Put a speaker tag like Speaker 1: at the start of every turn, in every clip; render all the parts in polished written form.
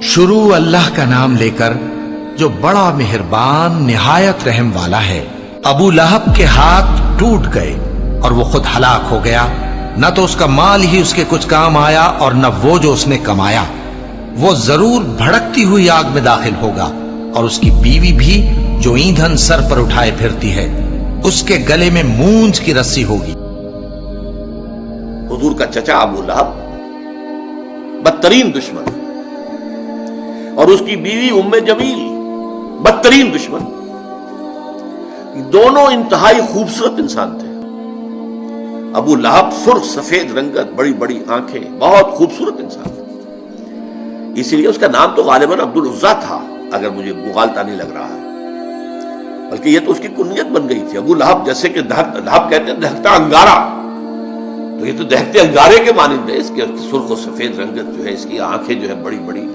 Speaker 1: شروع اللہ کا نام لے کر جو بڑا مہربان نہایت رحم والا ہے۔ ابو لہب کے ہاتھ ٹوٹ گئے اور وہ خود ہلاک ہو گیا، نہ تو اس کا مال ہی اس کے کچھ کام آیا اور نہ وہ جو اس نے کمایا۔ وہ ضرور بھڑکتی ہوئی آگ میں داخل ہوگا، اور اس کی بیوی بھی جو ایندھن سر پر اٹھائے پھرتی ہے، اس کے گلے میں مونج کی رسی ہوگی۔
Speaker 2: حضور کا چچا ابو لہب بدترین دشمن، اور اس کی بیوی ام جمیل بدترین دشمن، دونوں انتہائی خوبصورت انسان تھے۔ ابو لہب سرخ سفید رنگت، بڑی بڑی آنکھیں، بہت خوبصورت انسان تھا، اسی لیے اس کا نام تو غالباً عبد العزیٰ تھا، اگر مجھے مغالطہ نہیں لگ رہا ہے، بلکہ یہ تو اس کی کنیت بن گئی تھی۔ ابو لہب جیسے کہ لہب کہتے ہیں دہکتا انگارہ، تو یہ تو دہکتے انگارے کے مانند ہے، اس کے سرخ و سفید رنگت جو ہے، اس کی آنکھیں جو ہے بڑی بڑی،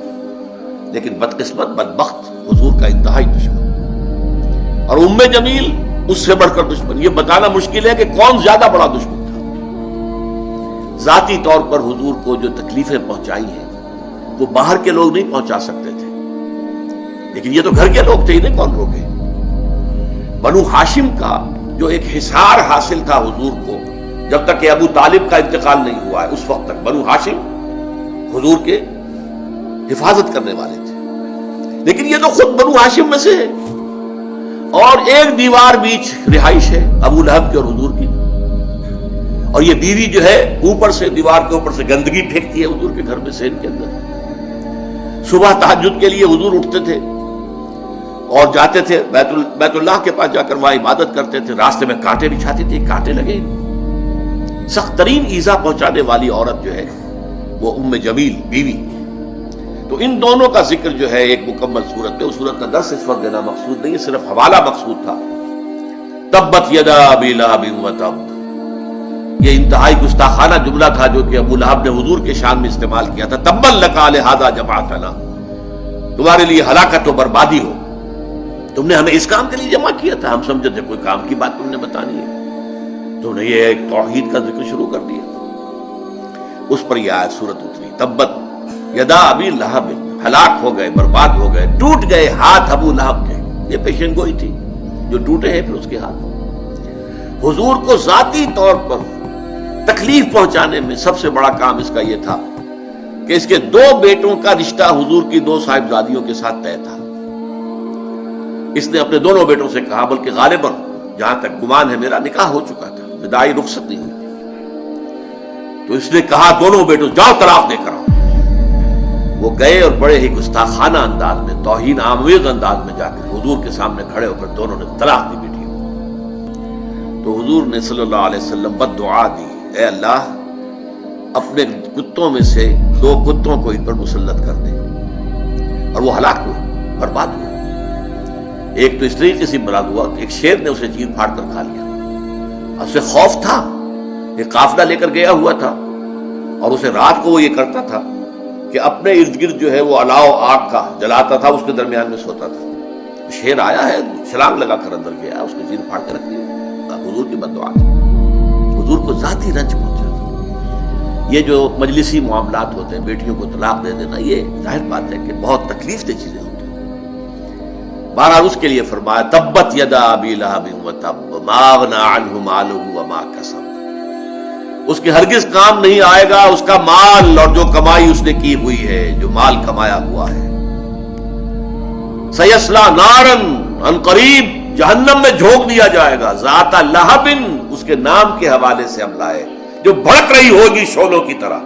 Speaker 2: لیکن بدقسمت بدبخت حضور کا انتہائی دشمن۔ اور ام جمیل اس سے بڑھ کر دشمن۔ یہ بتانا مشکل ہے کہ کون زیادہ بڑا دشمن تھا۔ ذاتی طور پر حضور کو جو تکلیفیں پہنچائی ہیں وہ باہر کے لوگ نہیں پہنچا سکتے تھے، لیکن یہ تو گھر کے لوگ تھے، انہیں کون روکے۔ بنو ہاشم کا جو ایک حصار حاصل تھا حضور کو، جب تک کہ ابو طالب کا انتقال نہیں ہوا ہے، اس وقت تک بنو ہاشم حضور کے حفاظت کرنے والے تھے، لیکن یہ تو خود بنو ہاشم میں سے ہے، اور ایک دیوار بیچ رہائش ہے ابو لہب کی اور حضور کی، اور یہ بیوی جو ہے اوپر سے دیوار کے اوپر سے گندگی پھینکتی ہے حضور کے گھر میں سین کے اندر۔ صبح تہجد کے لیے حضور اٹھتے تھے اور جاتے تھے بیت اللہ کے پاس، جا کر وہاں عبادت کرتے تھے، راستے میں کانٹے بچھاتی تھی، کانٹے لگے۔ سخت ترین ایذا پہنچانے والی عورت جو ہے وہ ام جمیل بیوی۔ تو ان دونوں کا ذکر جو ہے ایک مکمل صورت میں، اس صورت کا درس اس وقت دینا مقصود نہیں، صرف حوالہ مقصود تھا۔ تبت یدا ابی لہب وتب، یہ انتہائی گستاخانہ جملہ تھا جو کہ ابو لہب نے حضور کے شان میں استعمال کیا تھا۔ تبا لک لہذا جمعتنا، تمہارے لیے ہلاکت و بربادی ہو، تم نے ہمیں اس کام کے لیے جمع کیا تھا، ہم سمجھے تھے کوئی کام کی بات تم نے بتانی ہے، تم نے یہ ایک توحید کا ذکر شروع کر دیا۔ اس پر یہ آیت سورت اتری، تبت یدا ابی لہب، ہلاک ہو گئے، برباد ہو گئے، ٹوٹ گئے ہاتھ ابو لہب کے۔ یہ پیشن گوئی تھی، جو ٹوٹے ہیں پھر اس کے ہاتھ۔ حضور کو ذاتی طور پر تکلیف پہنچانے میں سب سے بڑا کام اس کا یہ تھا کہ اس کے دو بیٹوں کا رشتہ حضور کی دو صاحبزادیوں کے ساتھ طے تھا۔ اس نے اپنے دونوں بیٹوں سے کہا، بلکہ غالباً جہاں تک گمان ہے میرا نکاح ہو چکا تھا، وداعی رخصت نہیں ہوئی تھی، تو اس نے کہا دونوں بیٹوں جاؤ طلاق دے کر آؤ۔ وہ گئے اور بڑے ہی گستاخانہ انداز میں، توہین آمیز انداز میں جا کر حضور کے سامنے کھڑے ہو کر دونوں نے طلاق دی بیٹیوں کو۔ تو حضور نے صلی اللہ علیہ وسلم بد دعا دی، اے اللہ اپنے کتوں میں سے دو کتوں کو ان پر مسلط کر دے، اور وہ ہلاک ہوئے، برباد ہوئے۔ ایک تو اس طریقے سے برباد ہوا کہ ایک شیر نے اسے چیر پھاڑ کر کھا لیا، اسے خوف تھا، ایک قافلہ لے کر گیا ہوا تھا، اور اسے رات کو وہ یہ کرتا تھا کہ اپنے ارد گرد جو ہے وہ الاؤ آگ کا جلاتا تھا، اس کے درمیان میں سوتا تھا۔ شیر آیا ہے، چھلانگ لگا کر اندر گیا، اس کو چیر پھاڑ کے رکھ دیا۔ حضور کی بد دعا تھی، حضور کو ذاتی رنج پہنچا تھا۔ یہ جو مجلسی معاملات ہوتے ہیں، بیٹیوں کو طلاق دے دینا، یہ ظاہر بات ہے کہ بہت تکلیف دہ چیزیں ہوتی ہیں۔ بہرحال اس کے لیے فرمایا تبت یدا ابی لہب وتب ما اغنی عنہ مالہ وما کسب، اس کے ہرگز کام نہیں آئے گا اس کا مال اور جو کمائی اس نے کی ہوئی ہے، جو مال کمایا ہوا ہے۔ سیصلی نارا، ان قریب جہنم میں جھونک دیا جائے گا، ذات لہب، اس کے نام کے حوالے سے ہم لائے، جو بھڑک رہی ہوگی شعلوں کی طرح،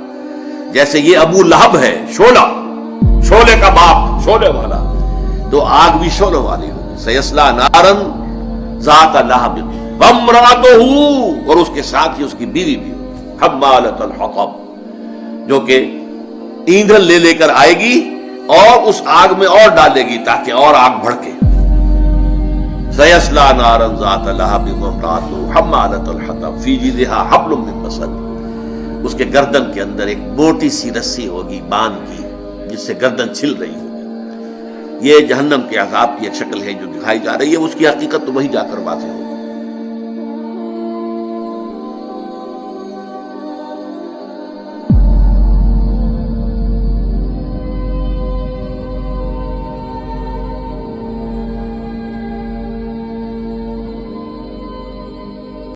Speaker 2: جیسے یہ ابو لہب ہے شعلہ، شعلے کا باپ، شعلے والا، تو آگ بھی شعلوں والی ہوگی۔ سیصلی نارا ذات لہب وامرأتہ، اور اس کے ساتھ ہی اس کی بیوی بھی حمالۃ الحطب، جو کہ ایندھن لے لے کر آئے گی اور اس آگ میں اور ڈالے گی تاکہ اور آگ بھڑکے۔ سیصلی نارا ذات لہب وامرأتہ حمالۃ الحطب فی جیدہا حبل من مسد، اس کے گردن کے اندر ایک موٹی سی رسی ہوگی باندھ کی، جس سے گردن چھل رہی ہوگی۔ یہ جہنم کے عذاب کی ایک شکل ہے جو دکھائی جا رہی ہے، اس کی حقیقت تو وہیں جا کر واضح ہوگی۔